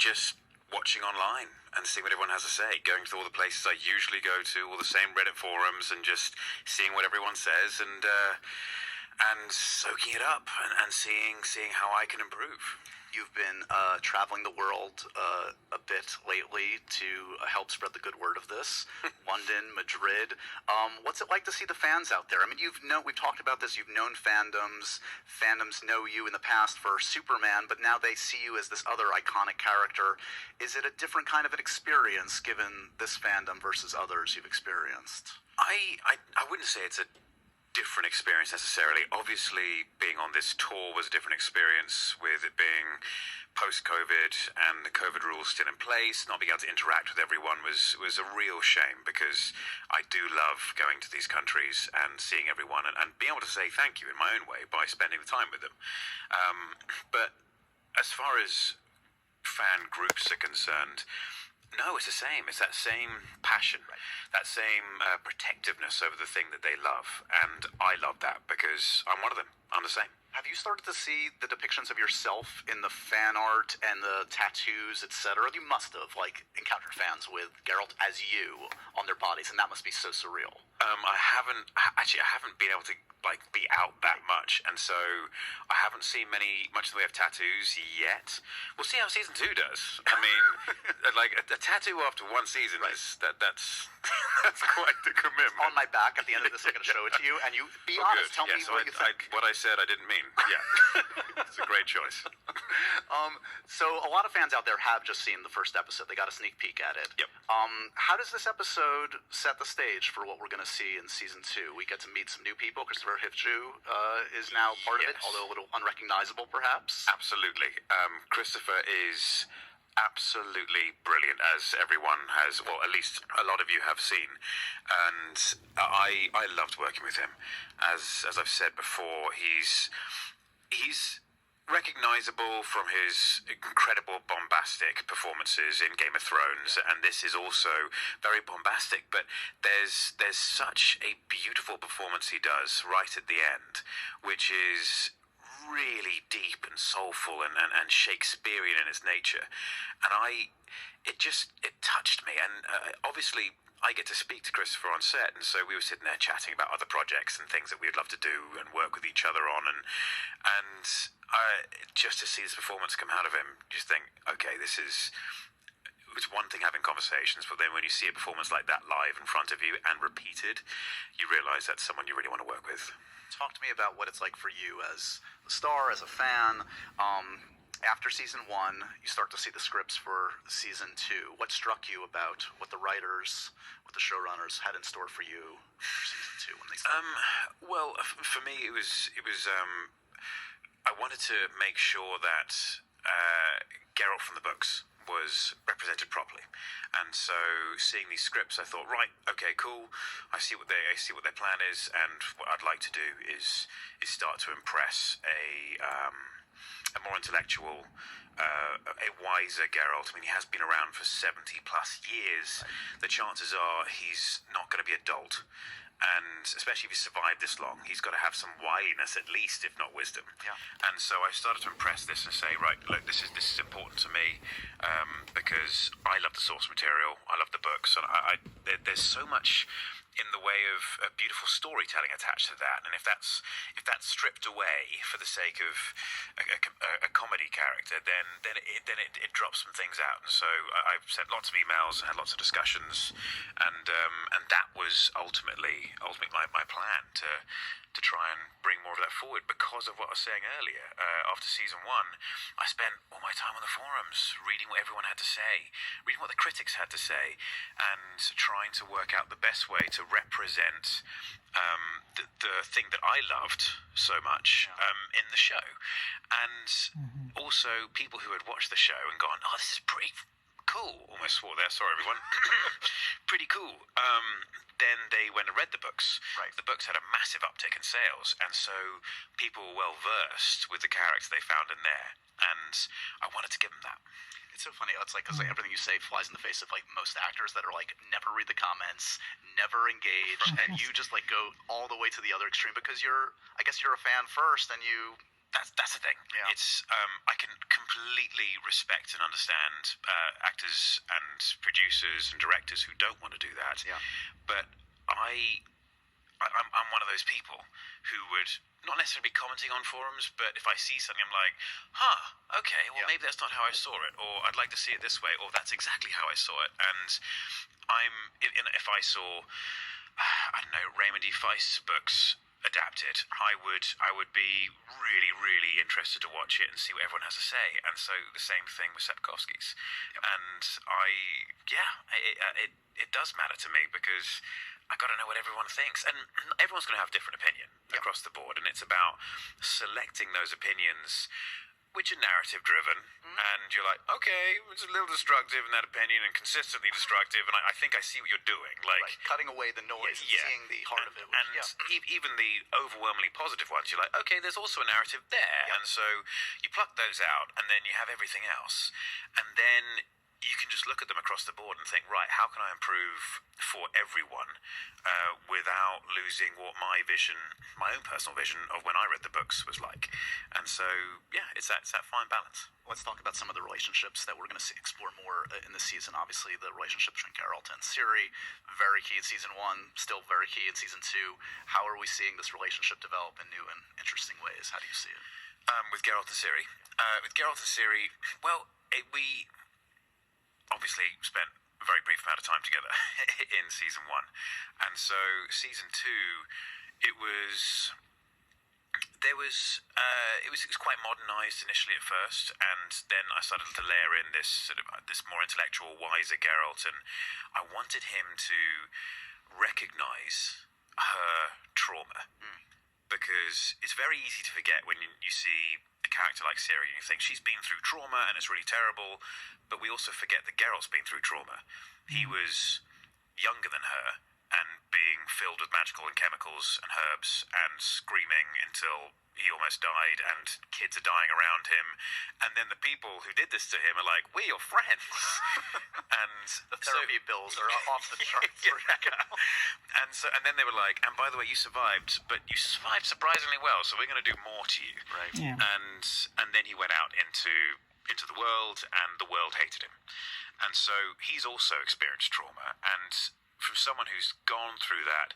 just watching online and seeing what everyone has to say, going to all the places I usually go to, all the same Reddit forums, and just seeing what everyone says and soaking it up and seeing how I can improve. You've been traveling the world a bit lately to help spread the good word of this. London, Madrid. What's it like to see the fans out there? I mean, we've talked about this. You've known fandoms. Fandoms know you in the past for Superman, but now they see you as this other iconic character. Is it a different kind of an experience given this fandom versus others you've experienced? I wouldn't say it's a different experience necessarily. Obviously, being on this tour was a different experience, with it being post-COVID and the COVID rules still in place. Not being able to interact with everyone was a real shame, because I do love going to these countries and seeing everyone and being able to say thank you in my own way by spending the time with them. But as far as fan groups are concerned, no, it's the same. It's that same passion, that same protectiveness over the thing that they love. And I love that because I'm one of them. I'm the same. Have you started to see the depictions of yourself in the fan art and the tattoos, etc.? You must have, encountered fans with Geralt as you on their bodies, and that must be so surreal. I haven't been able to be out that much, and so I haven't seen much in the way of tattoos yet. We'll see how season 2 does. I mean, a tattoo after one season is that's quite the commitment. On my back at the end of this, I'm going to show it to you, and you be honest. Tell me what you think. What I said, I didn't mean. Yeah, it's a great choice. So a lot of fans out there have just seen the first episode. They got a sneak peek at it. Yep. How does this episode set the stage for what we're going to see in season 2? We get to meet some new people. Christopher Hivju is now part of it, although a little unrecognizable, perhaps. Absolutely. Christopher is absolutely brilliant, as everyone has, well, at least a lot of you have seen, and I loved working with him. As I've said before, he's recognizable from his incredible bombastic performances in Game of Thrones, and this is also very bombastic, but there's such a beautiful performance he does right at the end, which is really deep and soulful and Shakespearean in its nature, and it touched me. And obviously I get to speak to Christopher on set, and so we were sitting there chatting about other projects and things that we would love to do and work with each other on, and just to see this performance come out of him, just think, okay, it's one thing having conversations, but then when you see a performance like that live in front of you and repeated, you realise that's someone you really want to work with. Talk to me about what it's like for you as a star, as a fan. After season 1, you start to see the scripts for season 2. What struck you about what the writers, what the showrunners had in store for you for season 2 when they started? Well, for me, it was. I wanted to make sure that Geralt from the books was represented properly, and so seeing these scripts, I thought, right, okay, cool. I see what their plan is, and what I'd like to do is start to impress a more intellectual, a wiser Geralt. I mean, he has been around for 70 plus years. The chances are he's not going to be a dolt. And especially if he's survived this long, he's got to have some wiliness at least, if not wisdom. Yeah. And so I started to impress this and say, right, look, this is important to me, because I love the source material, I love the books, and there's so much in the way of beautiful storytelling attached to that, and if that's stripped away for the sake of a comedy character, then it drops some things out. And so I've sent lots of emails, had lots of discussions, and that was ultimately my plan to try and bring more of that forward, because of what I was saying earlier. After season 1, I spent all my time on the forums, reading what everyone had to say, reading what the critics had to say, and trying to work out the best way to represent the thing that I loved so much in the show. And also people who had watched the show and gone, oh, this is pretty cool. Almost swore there, sorry everyone. Pretty cool. Then they went and read the books. Right. The books had a massive uptick in sales, and so people were well versed with the character they found in there, and I wanted to give them that. It's so funny. It's because everything you say flies in the face of most actors that are never read the comments, never engage, and you just go all the way to the other extreme because I guess you're a fan first, and you That's the thing. Yeah. It's I can completely respect and understand actors and producers and directors who don't want to do that. Yeah. But I'm one of those people who would not necessarily be commenting on forums, but if I see something, I'm like, okay, well, maybe that's not how I saw it, or I'd like to see it this way, or that's exactly how I saw it. And if I saw, I don't know, Raymond E. Feist's books adapted, I would be really, really interested to watch it and see what everyone has to say. And so the same thing with Sapkowski's. Yep. And it does matter to me, because I got to know what everyone thinks, and everyone's going to have a different opinion across the board, and it's about selecting those opinions which are narrative driven, and you're like, okay, it's a little destructive in that opinion and consistently destructive, and I think I see what you're doing, like cutting away the noise and seeing the heart of it. Even the overwhelmingly positive ones, you're like, okay, there's also a narrative there, and so you pluck those out, and then you have everything else, and then you can just look at them across the board and think, right, how can I improve for everyone without losing what my own personal vision of when I read the books was like. And so, yeah, it's that fine balance. Let's talk about some of the relationships that we're going to explore more in this season. Obviously, the relationship between Geralt and Ciri, very key in Season 1, still very key in Season 2. How are we seeing this relationship develop in new and interesting ways? How do you see it? With Geralt and Ciri? Well, we obviously spent a very brief amount of time together in Season 1. And so Season 2, it was quite modernised initially at first, and then I started to layer in this more intellectual, wiser Geralt, and I wanted him to recognise her trauma. Because it's very easy to forget when you see a character like Ciri and you think she's been through trauma and it's really terrible, but we also forget that Geralt's been through trauma. He was younger than her and being filled with magical and chemicals and herbs and screaming until he almost died, and kids are dying around him, and then the people who did this to him are like, we're your friends. And the therapy bills are off the charts. And then they were like, and by the way, you survived, but you survived surprisingly well, so we're going to do more to you. Right. Yeah. And then he went out into the world, and the world hated him. And so he's also experienced trauma, and from someone who's gone through that,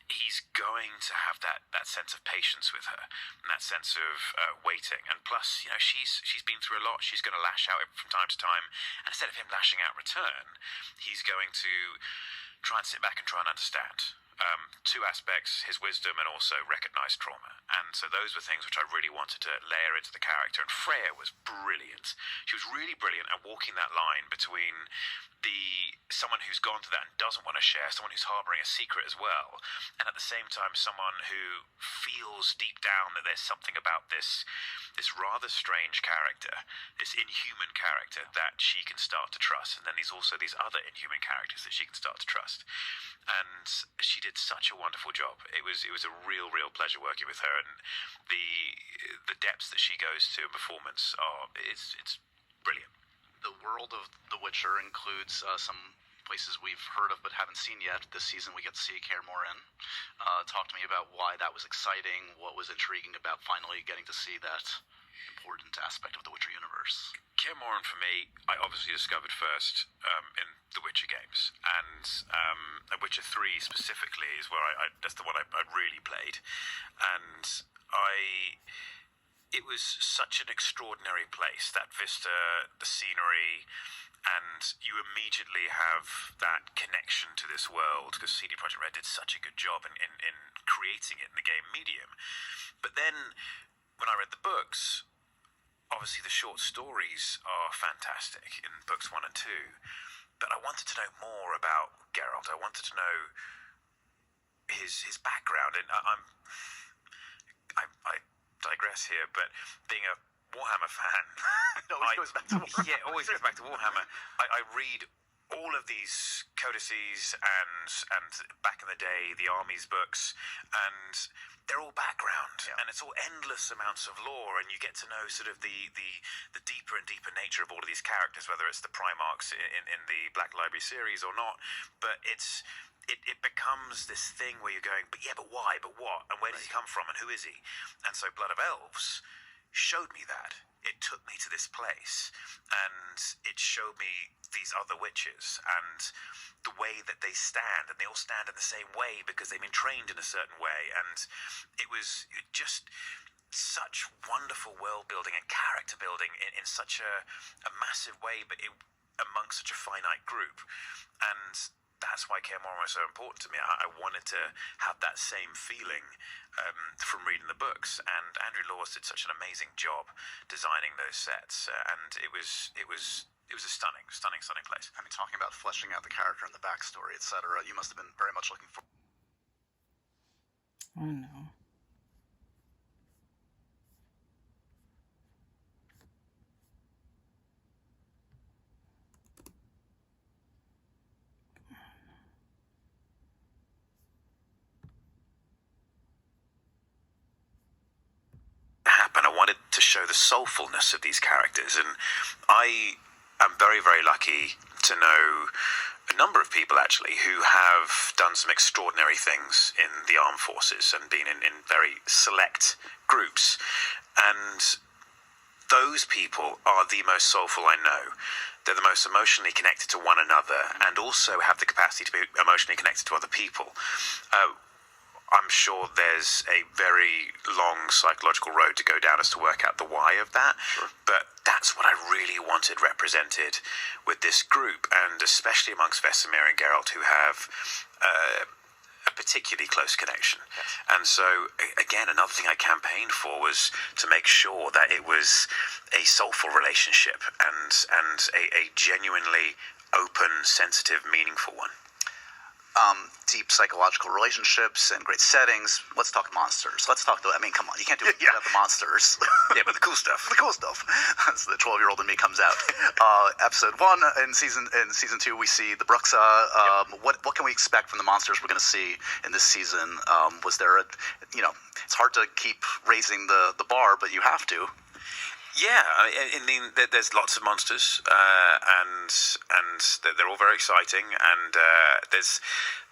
he's going to have that sense of patience with her, and that sense of waiting. And plus, she's been through a lot. She's going to lash out from time to time, and instead of him lashing out in return, he's going to try and sit back and try and understand. Two aspects, his wisdom and also recognise trauma. And so those were things which I really wanted to layer into the character. And Freya was brilliant. She was really brilliant at walking that line between someone who's gone through that and doesn't want to share, someone who's harbouring a secret as well, and at the same time someone who feels deep down that there's something about this rather strange character, this inhuman character that she can start to trust. And then there's also these other inhuman characters that she can start to trust. And she did such a wonderful job. It was a real pleasure working with her, and the depths that she goes to in performance it's brilliant. The world of The Witcher includes some places we've heard of but haven't seen yet. This season we get to see Kaer Morhen. Talk to me about why that was exciting, what was intriguing about finally getting to see that important aspect of the Witcher universe. Kaer Morhen, for me, I obviously discovered first in the Witcher games, and Witcher 3 specifically is where that's the one I really played, and it was such an extraordinary place, that vista, the scenery, and you immediately have that connection to this world, because CD Projekt Red did such a good job in creating it in the game medium. But then, when I read the books, obviously the short stories are fantastic in books 1 and 2, but I wanted to know more about Geralt. I wanted to know his background, and I digress here, but being a Warhammer fan, always goes back to Warhammer. Yeah, always goes back to Warhammer. I read all of these codices and back in the day, the army's books, and they're all background, and it's all endless amounts of lore, and you get to know sort of the deeper and deeper nature of all of these characters, whether it's the Primarchs in the Black Library series or not. But it becomes this thing where you're going, but why, but what, and where does he come from, and who is he? And so Blood of Elves showed me that. It took me to this place, and it showed me these other witches and the way that they stand, and they all stand in the same way because they've been trained in a certain way. And it was just such wonderful world building and character building in such a massive way, but amongst such a finite group. And that's why Kaer Morhen was so important to me. I wanted to have that same feeling from reading the books, and Andrew Laws did such an amazing job designing those sets, and it was a stunning place. I mean, talking about fleshing out the character and the backstory, etc., you must have been very much looking for. I know. I wanted to show the soulfulness of these characters, and I am very, very lucky to know a number of people actually who have done some extraordinary things in the armed forces and been in very select groups, and those people are the most soulful I know. They're the most emotionally connected to one another, and also have the capacity to be emotionally connected to other people. I'm sure there's a very long psychological road to go down as to work out the why of that. Sure. But that's what I really wanted represented with this group, and especially amongst Vesemir and Geralt, who have a particularly close connection. Yes. And so, again, another thing I campaigned for was to make sure that it was a soulful relationship and a genuinely open, sensitive, meaningful one. Deep psychological relationships and great settings. Let's talk monsters. Let's talk. I mean, come on, you can't do it without the monsters. Yeah, but the cool stuff. The cool stuff. That's the 12-year-old in me comes out. Episode 1 in season 2, we see the Bruxa. What can we expect from the monsters we're going to see in this season? Was there it's hard to keep raising the bar, but you have to. Yeah, I mean, there's lots of monsters, and they're all very exciting, and there's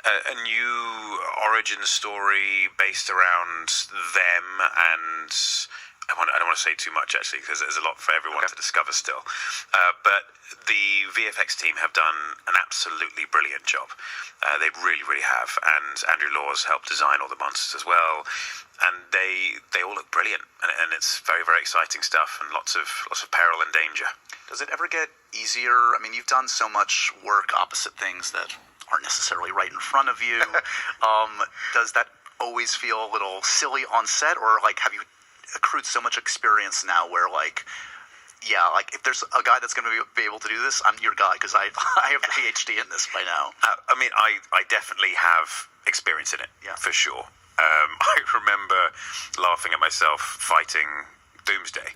a new origin story based around them, and I don't want to say too much, actually, because there's a lot for everyone to discover still. But the VFX team have done an absolutely brilliant job. They really, really have, and Andrew Laws helped design all the monsters as well. And they all look brilliant, and it's very, very exciting stuff, and lots of peril and danger. Does it ever get easier? I mean, you've done so much work opposite things that aren't necessarily right in front of you. Does that always feel a little silly on set, or like have you accrued so much experience now where if there's a guy that's going to be able to do this, I'm your guy, because I have a PhD in this by now. I mean, I definitely have experience in it, for sure. I remember laughing at myself fighting Doomsday,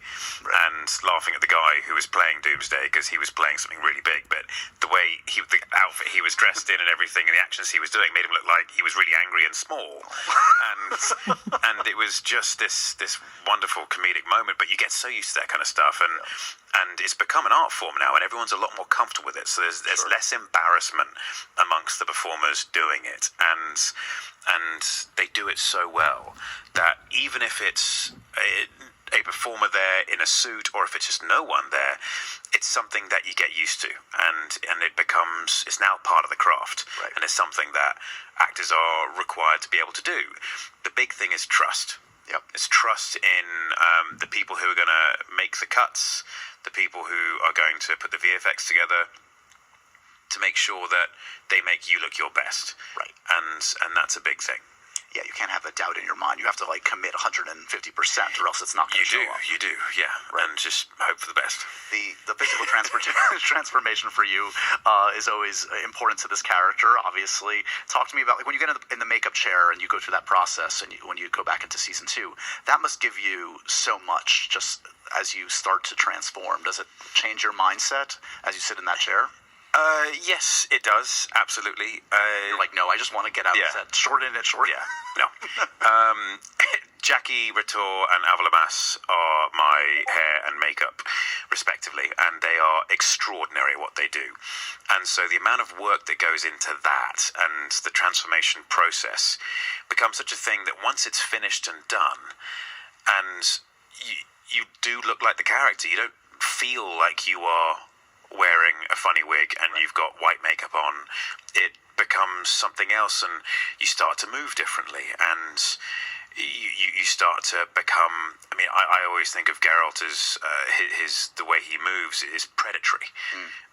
and laughing at the guy who was playing Doomsday because he was playing something really big, but the way the outfit he was dressed in and everything and the actions he was doing made him look like he was really angry and small, and it was just this wonderful comedic moment. But you get so used to that kind of stuff, and it's become an art form now, and everyone's a lot more comfortable with it, so there's less embarrassment amongst the performers doing it, and they do it so well that even if it's a performer there in a suit, or if it's just no one there, it's something that you get used to, and it's now part of the craft, right. And it's something that actors are required to be able to do. The big thing is trust. Yep. It's trust in the people who are going to make the cuts, the people who are going to put the VFX together, to make sure that they make you look your best. Right. And that's a big thing. Yeah, you can't have a doubt in your mind. You have to commit 150%, or else it's not going to show up. You do, yeah. Right. And just hope for the best. The physical transformation for you is always important to this character, obviously. Talk to me about when you get in the makeup chair and you go through that process, and when you go back into season 2, that must give you so much just as you start to transform. Does it change your mindset as you sit in that chair? Yes, it does, absolutely. You're like, no, I just want to get out of that. Shorten it. Yeah, no. Jackie Ratour and Avalamas are my hair and makeup, respectively, and they are extraordinary at what they do. And so the amount of work that goes into that and the transformation process becomes such a thing that once it's finished and done, and you do look like the character. You don't feel like you are wearing a funny wig and you've got white makeup on. It becomes something else, and you start to move differently, and you start to become. I mean, I always think of Geralt as the way he moves is predatory,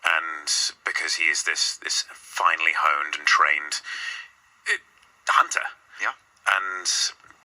and because he is this finely honed and trained hunter. Yeah. And